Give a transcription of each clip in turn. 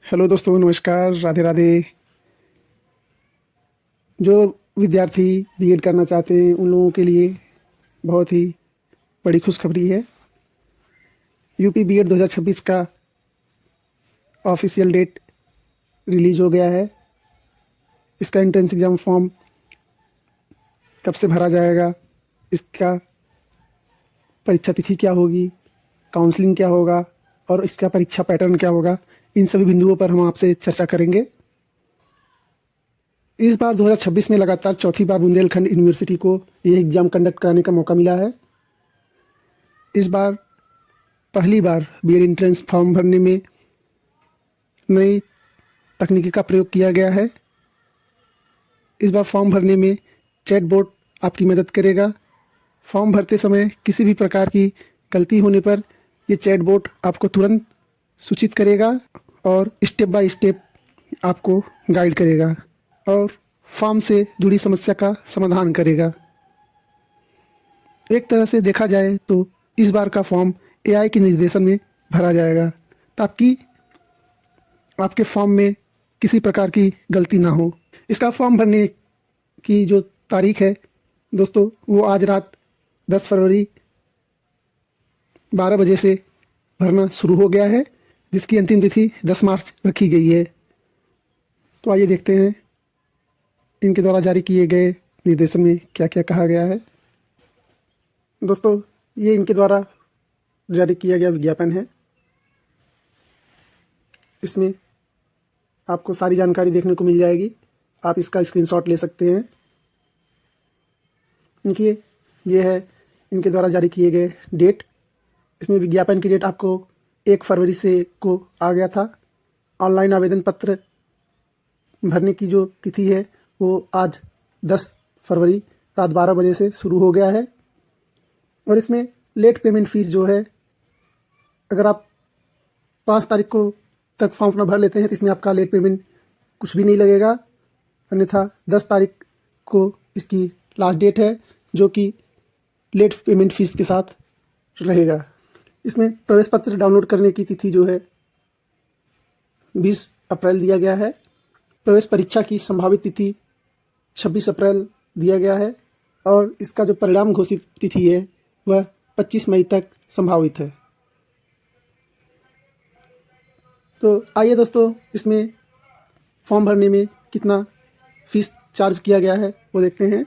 Hello दोस्तों, नमस्कार, राधे राधे। जो विद्यार्थी बीएड करना चाहते हैं उन लोगों के लिए बहुत ही बड़ी खुशखबरी है। यूपी बीएड 2026 का ऑफिशियल डेट रिलीज हो गया है। इसका एंट्रेंस एग्ज़ाम फॉर्म कब से भरा जाएगा, इसका परीक्षा तिथि क्या होगी, काउंसलिंग क्या होगा और इसका परीक्षा पैटर्न क्या होगा, इन सभी बिंदुओं पर हम आपसे चर्चा करेंगे। इस बार 2026 में लगातार चौथी बार बुंदेलखंड यूनिवर्सिटी को यह एग्ज़ाम कंडक्ट कराने का मौका मिला है। इस बार पहली बार बीएड एंट्रेंस फॉर्म भरने में नई तकनीकी का प्रयोग किया गया है। इस बार फॉर्म भरने में चैट बोट आपकी मदद करेगा। फॉर्म भरते समय किसी भी प्रकार की गलती होने पर ये चैट बोट आपको तुरंत सूचित करेगा और स्टेप बाय स्टेप आपको गाइड करेगा और फॉर्म से जुड़ी समस्या का समाधान करेगा। एक तरह से देखा जाए तो इस बार का फॉर्म एआई के निर्देशन में भरा जाएगा ताकि आपके फॉर्म में किसी प्रकार की गलती ना हो। इसका फॉर्म भरने की जो तारीख है दोस्तों, वो आज रात 10 फरवरी 12 बजे से भरना शुरू हो गया है, जिसकी अंतिम तिथि 10 मार्च रखी गई है। तो आइए देखते हैं इनके द्वारा जारी किए गए निर्देशन में क्या क्या कहा गया है। दोस्तों, ये इनके द्वारा जारी किया गया विज्ञापन है। इसमें आपको सारी जानकारी देखने को मिल जाएगी। आप इसका स्क्रीनशॉट ले सकते हैं। देखिए, ये है इनके द्वारा जारी किए गए डेट। इसमें विज्ञापन की डेट आपको 1 फरवरी से को आ गया था। ऑनलाइन आवेदन पत्र भरने की जो तिथि है वो आज 10 फरवरी रात 12 बजे से शुरू हो गया है। और इसमें लेट पेमेंट फ़ीस जो है, अगर आप 5 तारीख को तक फॉर्म अपना भर लेते हैं तो इसमें आपका लेट पेमेंट कुछ भी नहीं लगेगा। अन्यथा 10 तारीख को इसकी लास्ट डेट है, जो कि लेट पेमेंट फ़ीस के साथ रहेगा। इसमें प्रवेश पत्र डाउनलोड करने की तिथि जो है 20 अप्रैल दिया गया है। प्रवेश परीक्षा की संभावित तिथि 26 अप्रैल दिया गया है और इसका जो परिणाम घोषित तिथि है वह 25 मई तक संभावित है। तो आइए दोस्तों, इसमें फॉर्म भरने में कितना फ़ीस चार्ज किया गया है वो देखते हैं।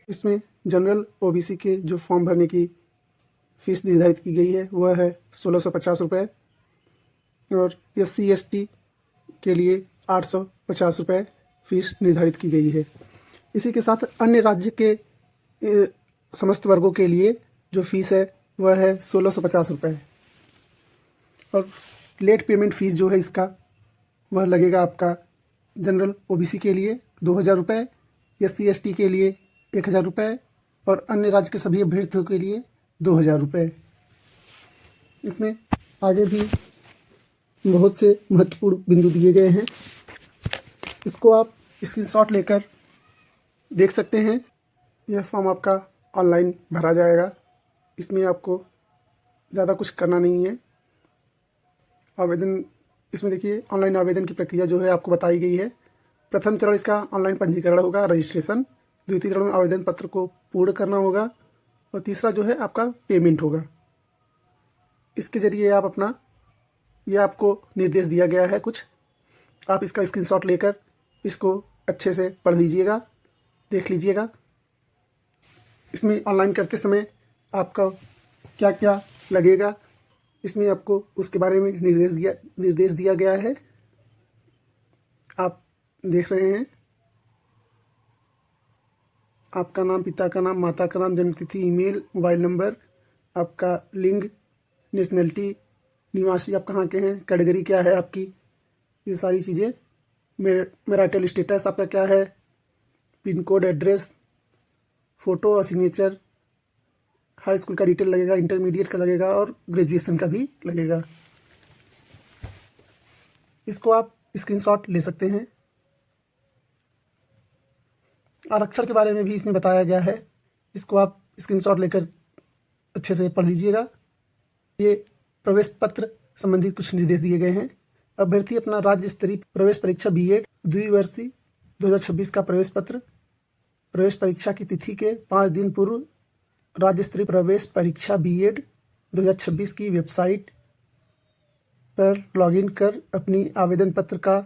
इसमें जनरल ओबीसी के जो फॉर्म भरने की फ़ीस निर्धारित की गई है वह है 1650 रुपये और SC ST के लिए 850 रुपये फ़ीस निर्धारित की गई है। इसी के साथ अन्य राज्य के समस्त वर्गों के लिए जो फ़ीस है वह है 1650 रुपये और लेट पेमेंट फ़ीस जो है इसका वह लगेगा आपका जनरल ओबीसी के लिए 2000 रुपये, SC ST के लिए 1000 रुपये और अन्य राज्य के सभी अभ्यर्थियों के लिए 2000 रुपये। इसमें आगे भी बहुत से महत्वपूर्ण बिंदु दिए गए हैं। इसको आप स्क्रीनशॉट लेकर देख सकते हैं। यह फॉर्म आपका ऑनलाइन भरा जाएगा। इसमें आपको ज़्यादा कुछ करना नहीं है। आवेदन इसमें देखिए, ऑनलाइन आवेदन की प्रक्रिया जो है आपको बताई गई है। प्रथम चरण इसका ऑनलाइन पंजीकरण होगा, रजिस्ट्रेशन। द्वितीय चरण में आवेदन पत्र को पूर्ण करना होगा और तीसरा जो है आपका पेमेंट होगा। इसके ज़रिए आप अपना, ये आपको निर्देश दिया गया है कुछ, आप इसका स्क्रीनशॉट लेकर इसको अच्छे से पढ़ लीजिएगा, देख लीजिएगा। इसमें ऑनलाइन करते समय आपका क्या क्या लगेगा, इसमें आपको उसके बारे में निर्देश दिया गया है। आप देख रहे हैं। आपका नाम, पिता का नाम, माता का नाम, जन्मतिथि, ईमेल, मोबाइल नंबर, आपका लिंग, नेशनलिटी, निवासी आप कहाँ के हैं, कैटेगरी क्या है आपकी, ये सारी चीज़ें। मैरिटल स्टेटस आपका क्या है, पिन कोड, एड्रेस, फ़ोटो और सिग्नेचर, हाई स्कूल का डिटेल लगेगा, इंटरमीडिएट का लगेगा और ग्रेजुएशन का भी लगेगा। इसको आप स्क्रीनशॉट ले सकते हैं। आरक्षण के बारे में भी इसमें बताया गया है। इसको आप स्क्रीनशॉट लेकर अच्छे से पढ़ लीजिएगा। ये प्रवेश पत्र संबंधित कुछ निर्देश दिए गए हैं। अभ्यर्थी अपना राज्य स्तरीय प्रवेश परीक्षा बीएड द्विवर्षीय 2026 का प्रवेश पत्र प्रवेश परीक्षा की तिथि के 5 दिन पूर्व राज्य स्तरीय प्रवेश परीक्षा बीएड 2026 की वेबसाइट पर लॉगिन कर अपनी आवेदन पत्र का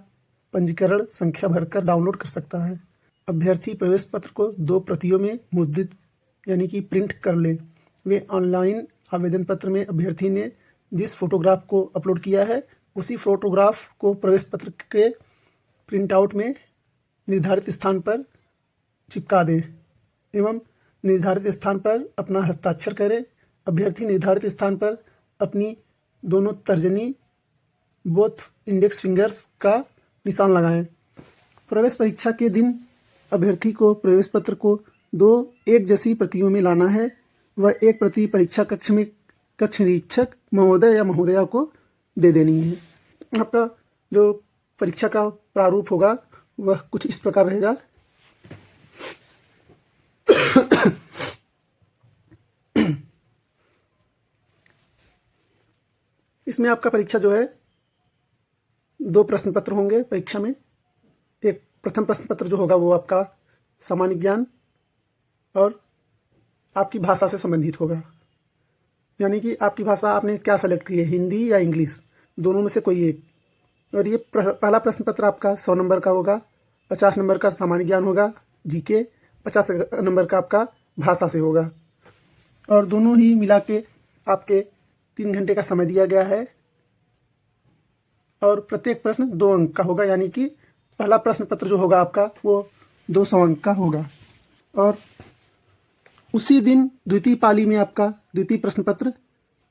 पंजीकरण संख्या भरकर डाउनलोड कर सकता है। अभ्यर्थी प्रवेश पत्र को 2 प्रतियों में मुद्रित यानी कि प्रिंट कर ले। वे ऑनलाइन आवेदन पत्र में अभ्यर्थी ने जिस फोटोग्राफ को अपलोड किया है उसी फोटोग्राफ को प्रवेश पत्र के प्रिंट आउट में निर्धारित स्थान पर चिपका दें एवं निर्धारित स्थान पर अपना हस्ताक्षर करें। अभ्यर्थी निर्धारित स्थान पर अपनी दोनों तर्जनी बोथ इंडेक्स फिंगर्स का निशान लगाएं। प्रवेश परीक्षा के दिन अभ्यर्थी को प्रवेश पत्र को 2 एक जैसी प्रतियों में लाना है। वह एक प्रति परीक्षा कक्ष में कक्ष निरीक्षक महोदय या महोदया को दे देनी है। आपका जो परीक्षा का प्रारूप होगा वह कुछ इस प्रकार रहेगा। इसमें आपका परीक्षा जो है 2 प्रश्न पत्र होंगे परीक्षा में। एक प्रथम प्रश्न पत्र जो होगा वो आपका सामान्य ज्ञान और आपकी भाषा से संबंधित होगा, यानी कि आपकी भाषा आपने क्या सेलेक्ट की है, हिंदी या इंग्लिश, दोनों में से कोई एक। और ये पहला प्रश्न पत्र आपका 100 नंबर का होगा, 50 नंबर का सामान्य ज्ञान होगा जीके, 50 नंबर का आपका भाषा से होगा। और दोनों ही मिला के आपके 3 घंटे का समय दिया गया है और प्रत्येक प्रश्न 2 अंक का होगा, यानी कि पहला प्रश्न पत्र जो होगा आपका वो 200 अंक का होगा। और उसी दिन द्वितीय पाली में आपका द्वितीय प्रश्न पत्र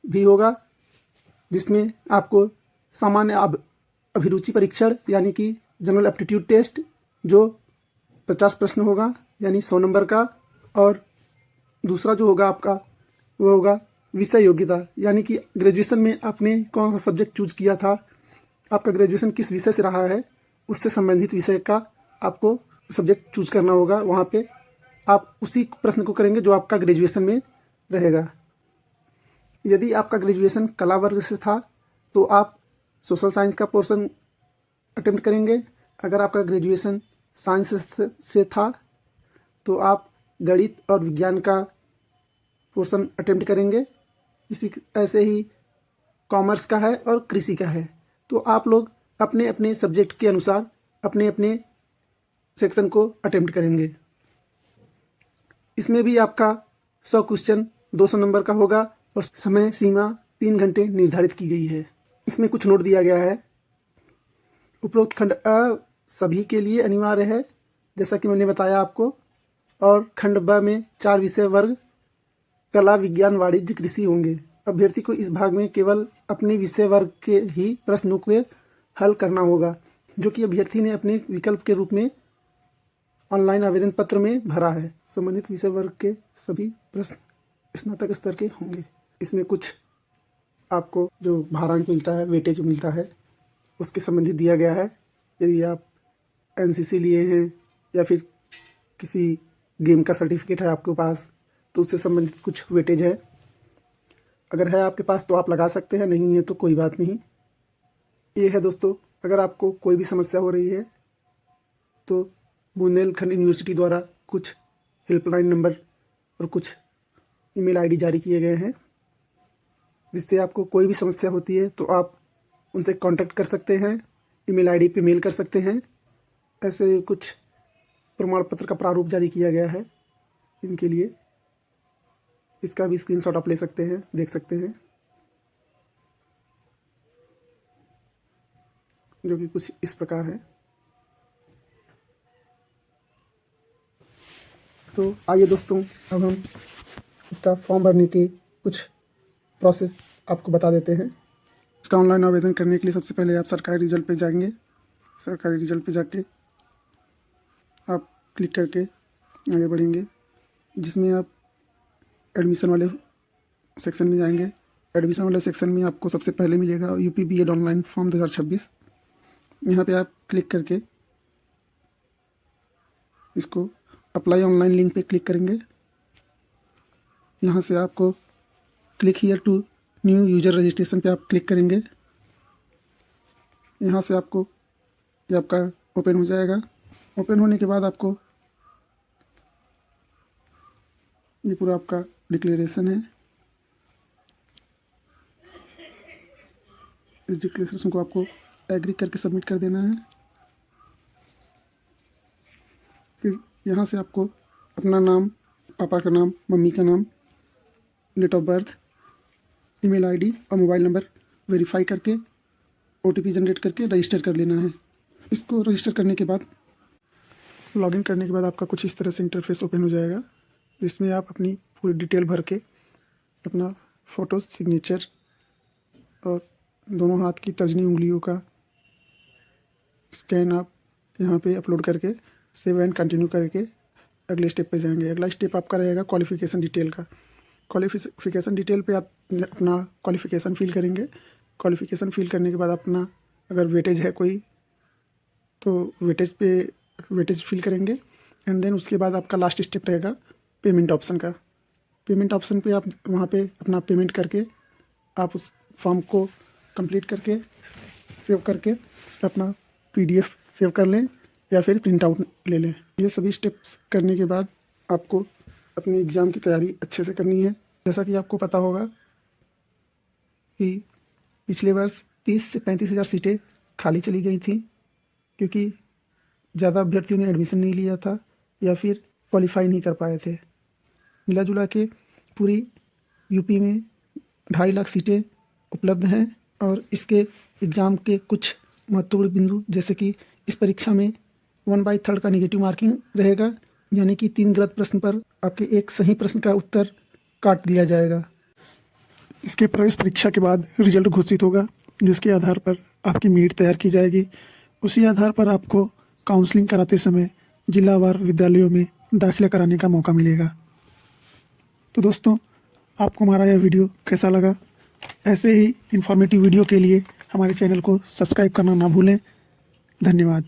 भी होगा, जिसमें आपको सामान्य अभिरुचि परीक्षण यानी कि जनरल एप्टीट्यूड टेस्ट जो 50 प्रश्न होगा यानी 100 नंबर का। और दूसरा जो होगा आपका वो होगा विषय योग्यता, यानी कि ग्रेजुएशन में आपने कौन सा सब्जेक्ट चूज किया था, आपका ग्रेजुएशन किस विषय से रहा है, उससे संबंधित विषय का आपको सब्जेक्ट चूज करना होगा। वहाँ पे आप उसी प्रश्न को करेंगे जो आपका ग्रेजुएशन में रहेगा। यदि आपका ग्रेजुएशन कला वर्ग से था तो आप सोशल साइंस का पोर्शन अटेम्प्ट करेंगे। अगर आपका ग्रेजुएशन साइंस से था तो आप गणित और विज्ञान का पोर्शन अटेम्प्ट करेंगे। इसी ऐसे ही कॉमर्स का है और कृषि का है, तो आप लोग अपने अपने सब्जेक्ट के अनुसार अपने अपने सेक्शन को अटेम्प्ट करेंगे। इसमें भी आपका 100 क्वेश्चन 200 नंबर का होगा और समय सीमा 3 घंटे निर्धारित की गई है। इसमें कुछ नोट दिया गया है। उपरोक्त खंड अ सभी के लिए अनिवार्य है, जैसा कि मैंने बताया आपको। और खंड ब में 4 विषय वर्ग कला, विज्ञान, वाणिज्य, कृषि होंगे। अभ्यर्थी को इस भाग में केवल अपने विषय वर्ग के ही प्रश्नों को हल करना होगा, जो कि अभ्यर्थी ने अपने विकल्प के रूप में ऑनलाइन आवेदन पत्र में भरा है। संबंधित विषय वर्ग के सभी प्रश्न स्नातक स्तर के होंगे। इसमें कुछ आपको जो भारांक मिलता है, वेटेज मिलता है, उसके संबंधित दिया गया है। यदि आप एनसीसी लिए हैं या फिर किसी गेम का सर्टिफिकेट है आपके पास तो उससे संबंधित कुछ वेटेज है। अगर है आपके पास तो आप लगा सकते हैं, नहीं है तो कोई बात नहीं। ये है दोस्तों, अगर आपको कोई भी समस्या हो रही है तो बुंदेलखंड यूनिवर्सिटी द्वारा कुछ हेल्पलाइन नंबर और कुछ ईमेल आईडी जारी किए गए हैं, जिससे आपको कोई भी समस्या होती है तो आप उनसे कांटेक्ट कर सकते हैं, ईमेल आईडी पे मेल कर सकते हैं। ऐसे कुछ प्रमाण पत्र का प्रारूप जारी किया गया है इनके लिए। इसका भी स्क्रीनशॉट आप ले सकते हैं, देख सकते हैं, जो कि कुछ इस प्रकार है। तो आइए दोस्तों, अब हम इसका फॉर्म भरने की कुछ प्रोसेस आपको बता देते हैं। इसका ऑनलाइन आवेदन करने के लिए सबसे पहले आप सरकारी रिजल्ट पे जाएंगे। सरकारी रिजल्ट पे जाके आप क्लिक करके आगे बढ़ेंगे, जिसमें आप एडमिशन वाले सेक्शन में जाएंगे। एडमिशन वाले सेक्शन में आपको सबसे पहले मिलेगा यूपी बीएड ऑनलाइन फॉर्म 2026। यहाँ पे आप क्लिक करके इसको अप्लाई ऑनलाइन लिंक पे क्लिक करेंगे। यहाँ से आपको click here to new user registration पे आप क्लिक करेंगे। यहाँ से आपको ये आपका ओपन हो जाएगा। ओपन होने के बाद आपको ये पूरा आपका डिक्लेरेशन है। इस डिक्लेरेशन को आपको एग्री करके सबमिट कर देना है। फिर यहाँ से आपको अपना नाम, पापा का नाम, मम्मी का नाम, date of birth, email ID और मोबाइल नंबर वेरीफाई करके ओटीपी जनरेट करके रजिस्टर कर लेना है। इसको रजिस्टर करने के बाद, लॉगिन करने के बाद आपका कुछ इस तरह से इंटरफेस ओपन हो जाएगा, जिसमें आप अपनी पूरी डिटेल भर के अपना फ़ोटो, सिग्नेचर और दोनों हाथ की तर्जनी उंगलियों का स्कैन आप यहाँ पे अपलोड करके सेव एंड कंटिन्यू करके अगले स्टेप पे जाएंगे। अगला स्टेप आपका रहेगा क्वालिफ़िकेशन डिटेल का। क्वालिफ़िकेशन डिटेल पे आप अपना क्वालिफ़िकेशन फिल करेंगे। क्वालिफ़िकेशन फिल करने के बाद अपना अगर वेटेज है कोई तो वेटेज फिल करेंगे। एंड देन उसके बाद आपका लास्ट स्टेप रहेगा पेमेंट ऑप्शन का। पेमेंट ऑप्शन पे आप वहाँ पे अपना पेमेंट करके आप उस फॉर्म को कंप्लीट करके सेव करके अपना PDF सेव कर लें या फिर प्रिंट आउट ले लें। ये सभी स्टेप्स करने के बाद आपको अपनी एग्ज़ाम की तैयारी अच्छे से करनी है। जैसा कि आपको पता होगा कि पिछले वर्ष 30 से 35 हज़ार सीटें खाली चली गई थी, क्योंकि ज़्यादा अभ्यर्थियों ने एडमिशन नहीं लिया था या फिर क्वालिफाई नहीं कर पाए थे। मिला जुला के पूरी यूपी में 2.5 लाख सीटें उपलब्ध हैं और इसके एग्ज़ाम के कुछ महत्वपूर्ण बिंदु, जैसे कि इस परीक्षा में 1/3 का नेगेटिव मार्किंग रहेगा, यानी कि 3 गलत प्रश्न पर आपके एक सही प्रश्न का उत्तर काट दिया जाएगा। इसके प्रवेश परीक्षा के बाद रिजल्ट घोषित होगा, जिसके आधार पर आपकी मीट तैयार की जाएगी। उसी आधार पर आपको काउंसलिंग कराते समय जिलावार विद्यालयों में दाखिला कराने का मौका मिलेगा। तो दोस्तों, आपको हमारा यह वीडियो कैसा लगा? ऐसे ही इन्फॉर्मेटिव वीडियो के लिए हमारे चैनल को सब्सक्राइब करना ना भूलें। धन्यवाद।